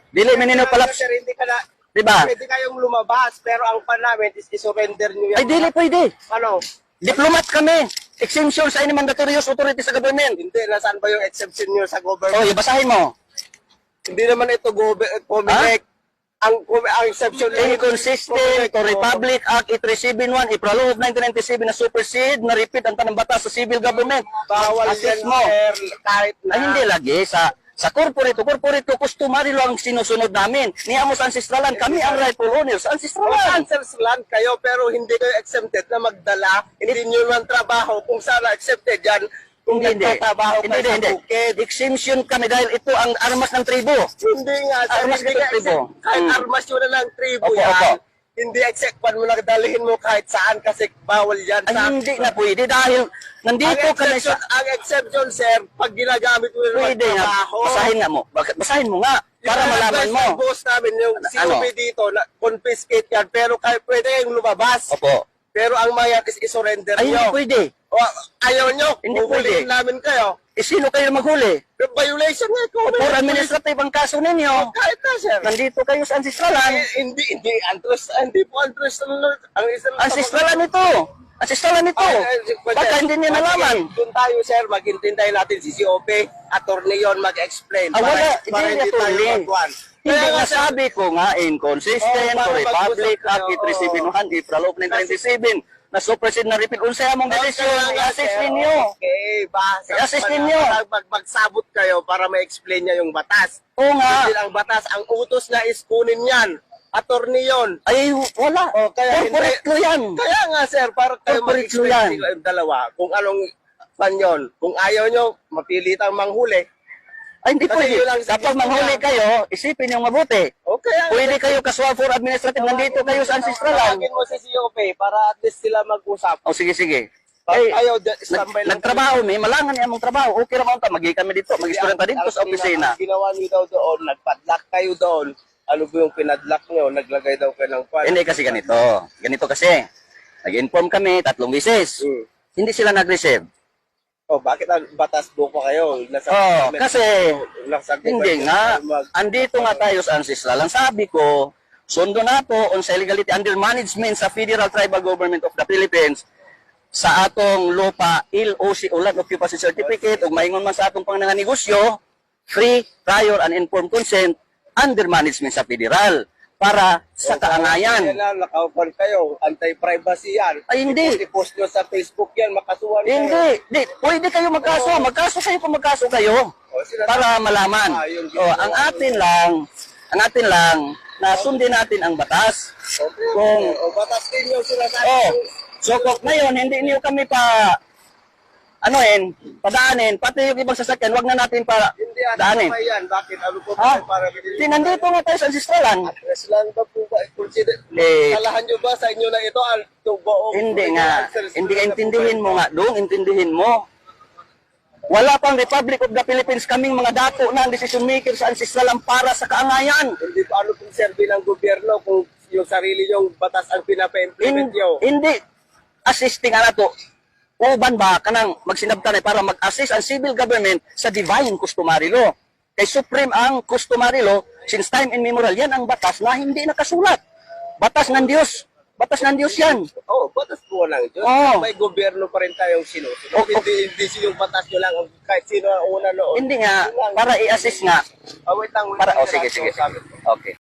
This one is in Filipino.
Dili minino palaps. Sir, hindi ka na, Diba? pwede kayong lumabas, pero ang pan namin is isurrender nyo yan. Ay, dili pwede. Ano? Diplomat kami. Exemption sa any mandatorious authority sa government. Hindi, nasaan ba yung exception nyo sa government? Oh, basahin mo. Hindi naman ito Comelec. Ang exception Inconsistent to Republic Act 8371 April of 1997 na supersede na repeat ang tanang batas sa civil government. Bawal Assist yan, mo. sir, kahit na. Ay, hindi lagi. Sa corporate to customary lang ang sinusunod namin. Niya mo sa ancestralan, kami ang rightful owners sa ancestralan. Ancestors land kayo, pero hindi kayo exempted na magdala. Hindi nyo man trabaho. Kung sana accepted yan, kung nagtatrabaho kayo sa bukid. Exemption kami dahil ito ang armas ng tribo. Hindi nga, sir, Armas hindi ka ka tribo. kahit armas yun na ng tribo Opo, yan. opo. Hindi acceptan mo na dalhin mo kahit saan kasi bawal yan. Ay, hindi na pwede dahil nandito kami sa... Ang exception, sir, pag ginagamit mo yung Pwede nga. trabaho. Basahin nga mo. Basahin mo nga. Para malaman mo. Yung boss namin, yung COP dito, na confiscate yan, pero kahit pwede kayong lumabas. Opo. Pero ang mayat is isurrender Ay, hindi nyo. pwede. O, ayaw nyo, Hindi huhulihin pwede. namin kayo. Sino kayo maghuli? Violation nga ito. For administrative ang kaso ninyo. Kahit na, sir. Nandito kayo sa ancestralan. Hindi po antrust. Ancestralan ito. Ancestralan ito. Baka hindi niya nalaman. Doon tayo, sir, maghintay natin si COP, attorney yon mag-explain. Wala, para hindi hindi tayo attorney. magwan. Hindi Kaya nga nga, sir, sabi ko nga, inconsistent to para Republic mag-usap Act kayo, 8371 April of 1997 na supersede na repeat. Unsay among desisyon, i-assist ninyo. Okay, I-assist ninyo. Magsabot kayo para ma-explain niya yung batas. Oo nga. Hindi ang batas, ang utos na is kunin yan. Attorney yon. Ay, wala. O, kaya Corporate hindi- law yan. Kaya nga, sir, para kayo Corporate mag-explain yan. sa kayong dalawa kung anong pan yun. Kung ayaw nyo, mapilitang manghuli. Ay, hindi Kasi pwede. yun lang Kapag sige, manghuli sige. kayo, isipin yung mabuti. Okay, Pwede kayo kasuhan for administrative. Nandito kayo sa ancestralan. Tawagin mo si COP para at least sila mag-usap. O, sige, sige. Pag Ay, ayaw, standby lang. nagtrabaho may malangan niya mong trabaho. Okay naman ta, magi kami dito, mag-istorya pa dito sa opisina. Ang ginawa nyo daw doon, nagpadlock kayo doon. Ano ba yung pinadlock nyo? Naglagay daw kayo ng pan. Hindi kasi ganito. Ganito kasi. Nag-inform kami 3 beses. Hindi sila nag-receive. Oh, bakit ang batas buko kayo? Kasi hindi nga. Andito nga tayo sa ancestral. Ang sabi ko, sundo na po on sa illegality under management sa Federal Tribal Government of the Philippines sa atong lupa LOC o Land Occupancy Certificate ug maingon man sa atong pangnanga negosyo free, prior, and informed consent under management sa federal para sa kaangayan. Yan na, nakaupan kayo. Anti-privacy yan. Ay, hindi. I-post nyo sa Facebook yan, makasuhan kayo. Hindi. Di, pwede kayo magkaso. Magkaso kayo kung magkaso kayo. Para malaman. Ang atin lang, na sundin natin ang batas. Kung, batas din yung sinasabi. so kung ngayon, hindi niyo kami padaanin, pati yung ibang sasakyan, wag na natin Hindi, daanin. ano pa yan? Bakit? Ano po Ha? ba para Di, nandito nga tayo sa ancestralan. address lang ba po ba? Consider, Eh, salahan nyo ba sa inyo na ito? Hindi nga. Hindi ka intindihin mo nga doon, intindihin mo. Wala pang Republic of the Philippines kaming mga dato na ang decision maker sa ancestral para sa kaangayan. Hindi pa ano pong serve ng gobyerno kung yung sarili yung batas ang pinapa-implement nyo. Hindi. Assisting na to. Uban ba kanang magsinabtan para mag-assist ang civil government sa divine customary law. Kay supreme ang customary law since time immemorial. Yan ang batas na hindi nakasulat. Batas ng Diyos. Batas ng Diyos yan. Batas po lang Diyos. Oo. May gobyerno pa rin tayong sinusunod. Hindi yung batas nyo lang kahit sino ang una noon. Hindi nga. Para i-assist nga. Wait lang. Para, sige. Okay.